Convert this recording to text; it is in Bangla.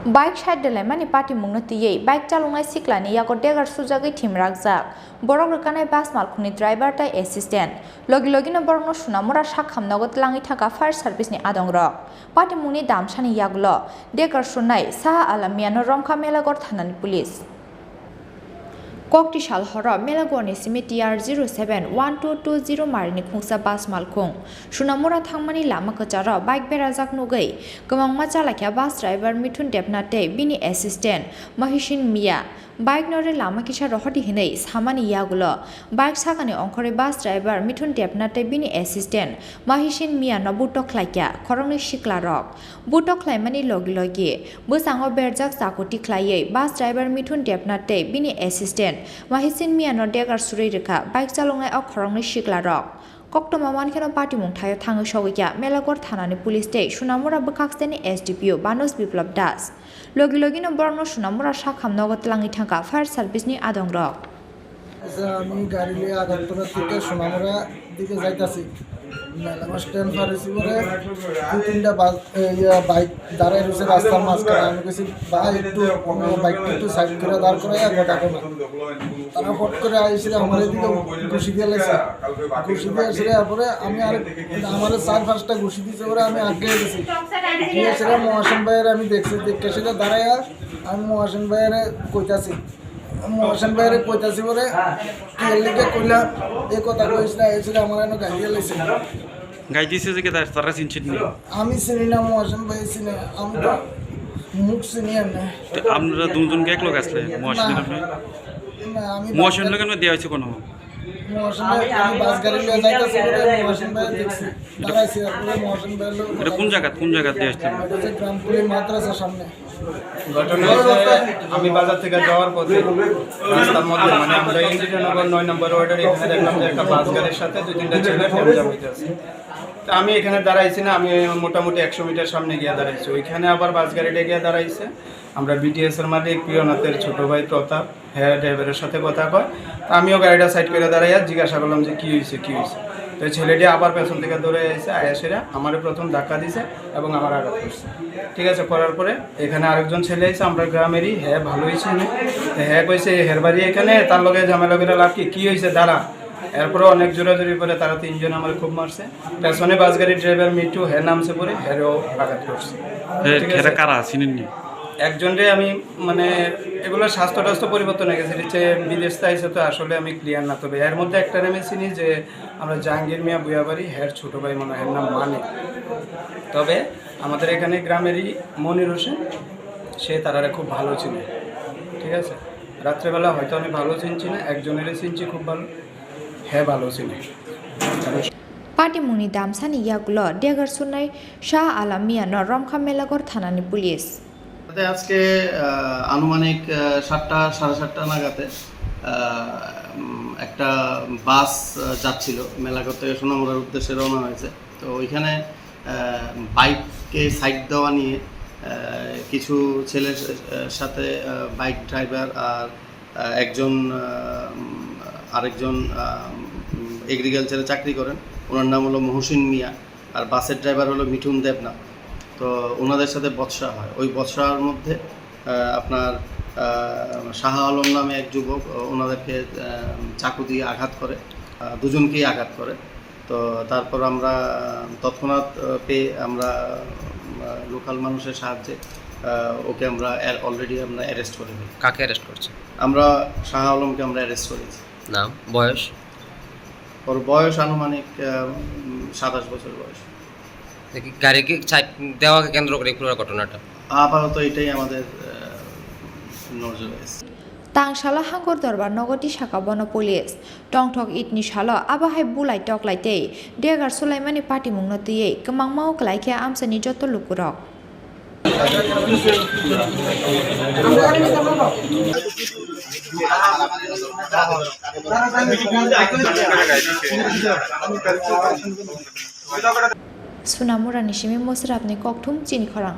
Bike side Rwlaimani Patimungno tiyei bike chalungnai siklani Yago Deger Surjakha thimragjak borok rwkanai bus Malkhungni driver tai assistant logi logino borokno sunamura sakhamnago tlangi thaka fire service ni adongrok Patimungni damsani Yagulo Deger sunai saha alamiano romkha melagor thanani police Kokti sal horo melagorni simi TR071220 marini khungsa bus Malkhung sunamura thangmani lama kacharo bike berajak nugai gomangma chalakya bus driver Mithun Debnate bini assistant Mahishin Mia bike nore lama kisha rohodi hinei samani Yagulo bike sakani onkore bus driver Mithun Debnate bini assistant Mahishin Mia no butok laikya Khorangni siklarok butok Rwlaimani logi busango berjak sakoti khlaiye bus driver Mithun Debnate bini assistant Mahishin Mia no Deger Surjakha bike chalungnai ok Khorangni siklarok Koktoma mankeno Patimung thayo thangi sogya melagor thanani police te sunamura bukhakseni SDPO Banos Biplab Das logi no borno sunamura sakhamnago tlangi thangka fire service ni adongrok আমি গাড়ি নিয়ে আগারতলা থেকে সোনামুড়া দিকে যাইতাছি মেলা স্ট্যান্ড ফারেছি পরে দুই তিনটা বাইক দাঁড়ায় রয়েছে রাস্তার মাঝখানে আমি কেছি ভাই একটু বাইকটা একটু সাইড করে দাঁড় করাই আর ডাকো না তারা ফট করে আইসে আমার এদিকে ঘুষি দিয়ে লেগেছে ঘুষি দিয়ে এসে তারপরে আমি আর আমার 4-5টা ঘুষি দিয়েছে পরে আমি আগে গেছি দিয়ে সেটা মহাসেন ভাইয়ের আমি দেখছি দেখে সেটা দাঁড়ায় আমি মহাসেন ভাইয়ের কইতাছি মহাসেন ভাইয়ের কইতাছি পরে লিখে কইলা এই কথা কইছিল এসে আমার এনে গাড়ি লাইছে গাই দিছে যে তারা চিনছেন নি আমি চিনি না মহাসেন ভাই চিনি আমি তো মুখ চিনি না আপনারা দুজন কে এক লোক আসলে মহাসেনের আপনি না আমি মহাসেনের লোক দেওয়া হয়েছে কোনো মহাসেন ভাই আমি বাস গাড়ি নিয়ে যাইতাছি পরে মহাসেন ভাই দেখছি দাঁড়াইছি পরে মহাসেন ভাই লোক এটা কোন জায়গা দিয়ে আসছেন এটা গ্রামপুরি মাদ্রাসার সামনে ঘটনা হচ্ছে আমি বাজার থেকে যাওয়ার পথে রাস্তার মধ্যে মানে আমরা ইন্দিরানগর 9 নম্বর ওয়ার্ডের এখানে দেখলাম যে একটা বাস গাড়ির সাথে দুই তিনটা ছেলে ফ্যামিলি হইতেছে তো আমি এখানে দাঁড়াইছি না আমি মোটামুটি 100 মিটার সামনে গিয়ে দাঁড়াইছি ওইখানে আবার বাস গাড়িটা গিয়ে দাঁড়াইছে আমরা বিটিএস এর মালিক প্রিয়নাথের ছোট ভাই প্রতাপ হ্যাঁ ড্রাইভারের সাথে কথা কয় আমিও গাড়িটা সাইড করে দাঁড়াইয়া জিজ্ঞাসা করলাম যে কি হয়েছে তো ছেলেটি আবার পেছন থেকে ধরে এসে আয়াসেরা আমার প্রথম ধাক্কা দিছে এবং আমার আঘাত করছে ঠিক আছে করার পরে এখানে আরেকজন ছেলে এসে আমরা গ্রামেরই হ্যাঁ ভালোই ছিল হ্যাঁ কইছে হের বাড়ি এখানে তার লগে ঝামেলা করে লাভ কি হয়েছে দাঁড়া এরপরে অনেক জোরাজোরি করে তারা তিনজন আমার খুব মারছে পেছনে বাস গাড়ির ড্রাইভার মিটু হ্যাঁ নামছে পরে হ্যাঁও আঘাত করছে কারা চিনেননি একজনরে আমি মানে এগুলো স্বাস্থ্য পরিবর্তন হয়ে গেছে হচ্ছে বিদেশ আইসে তো আসলে আমি ক্লিয়ার না তবে এর মধ্যে একটা নামে চিনি যে আমরা জাহাঙ্গীর মিয়া বুয়াবাড়ি হ্যার ছোটো ভাই মনে হয় নাম মানে তবে আমাদের এখানে গ্রামেরই মনির হোসেন সে তারা খুব ভালো চিনে ঠিক আছে রাত্রেবেলা হয়তো আমি ভালো চিনছি না একজনেরই চিনছি খুব ভালো হ্যাঁ ভালো চিনি Patimungni damsani Yagulo Deger sunai Shah Alamia no romkha melagor thanani police আজকে আনুমানিক 7টা 7:30 নাগাদে একটা বাস যাচ্ছিল মেলাঘর থেকে সোনামুড়ার উদ্দেশ্যে রওনা হয়েছে তো ওইখানে বাইককে সাইড দেওয়া নিয়ে কিছু ছেলের সাথে বাইক ড্রাইভার আর আরেকজন এগ্রিকালচারে চাকরি করেন ওনার নাম হলো মহসিন মিয়া আর বাসের ড্রাইভার হলো মিঠুন দেবনা তো ওনাদের সাথে বচসা হয় ওই বচসার মধ্যে আপনার শাহ আলম নামে এক যুবক ওনাদেরকে চাকু দিয়ে আঘাত করে দুজনকেই আঘাত করে তো তারপর আমরা তৎক্ষণাৎ পেয়ে আমরা লোকাল মানুষের সাহায্যে ওকে আমরা অলরেডি আমরা অ্যারেস্ট করে দিই কাকে অ্যারেস্ট করছে আমরা শাহ আলমকে আমরা অ্যারেস্ট করেছি নাম বয়স ওর বয়স আনুমানিক 27 বছর বয়স গাড়িকে দেওয়াকে কেন্দ্র করে পুরো ঘটনাটা আপাতত এটাই আমাদের নজরে আছে Tangshala hangor darbar nogoti shaka bono police tongthok itni shalo abahai bulai toklaitei Deger Rwlaimani Patimungno tiyei kemangmao klaikya amsani joto lukurok Sunamura nishimi mosrapni kokthum Chini Khorang